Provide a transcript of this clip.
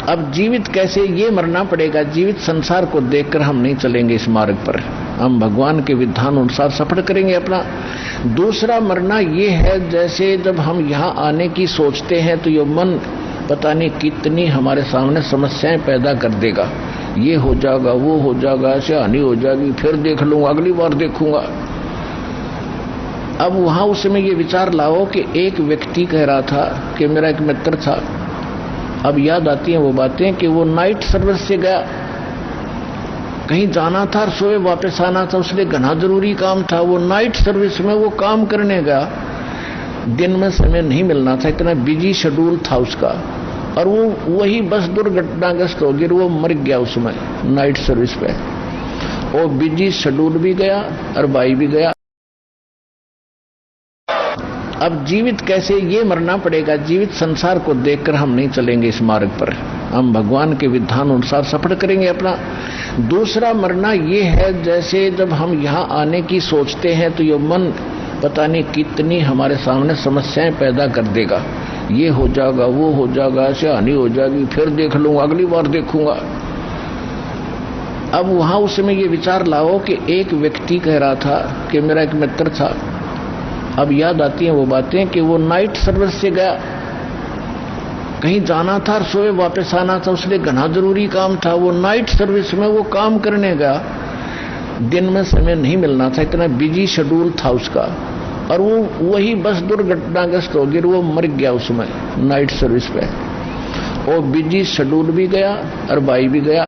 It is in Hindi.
अब जीवित कैसे, ये मरना पड़ेगा। जीवित संसार को देखकर हम नहीं चलेंगे इस मार्ग पर, हम भगवान के विधान अनुसार सफर करेंगे अपना। दूसरा मरना ये है, जैसे जब हम यहाँ आने की सोचते हैं तो ये मन पता नहीं कितनी हमारे सामने समस्याएं पैदा कर देगा। ये हो जाएगा, वो हो जाएगा, ऐसे हानि हो जाएगी, फिर देख लूंगा, अगली बार देखूंगा। अब वहां उस समय ये विचार लाओ कि एक व्यक्ति कह रहा था कि मेरा एक मित्र था, अब याद आती हैं वो बातें कि वो नाइट सर्विस से गया, कहीं जाना था और सुबह वापस आना था, उसलिए घना जरूरी काम था। वो नाइट सर्विस में वो काम करने गया, दिन में समय नहीं मिलना था, इतना बिजी शेड्यूल था उसका, और वो वही बस दुर्घटनाग्रस्त हो गया, वो मर गया उसमें नाइट सर्विस पे। वो बिजी शेड्यूल भी गया और भाई भी गया। अब जीवित कैसे, ये मरना पड़ेगा। जीवित संसार को देखकर हम नहीं चलेंगे इस मार्ग पर, हम भगवान के विधान अनुसार सफर करेंगे अपना। दूसरा मरना ये है, जैसे जब हम यहाँ आने की सोचते हैं तो ये मन पता नहीं कितनी हमारे सामने समस्याएं पैदा कर देगा। ये हो जाएगा, वो हो जाएगा, ऐसे हानि हो जाएगी, फिर देख लूंगा, अगली बार देखूंगा। अब वहां उस समय ये विचार लाओ कि एक व्यक्ति कह रहा था कि मेरा एक मित्र था, अब याद आती हैं वो बातें कि वो नाइट सर्विस से गया, कहीं जाना था और सुबह वापस आना था, उसलिए घना जरूरी काम था। वो नाइट सर्विस में वो काम करने गया, दिन में समय नहीं मिलना था, इतना बिजी शेड्यूल था उसका, और वो वही बस दुर्घटनाग्रस्त हो गया, वो मर गया उसमें नाइट सर्विस पे। वो बिजी शेड्यूल भी गया और भाई भी गया।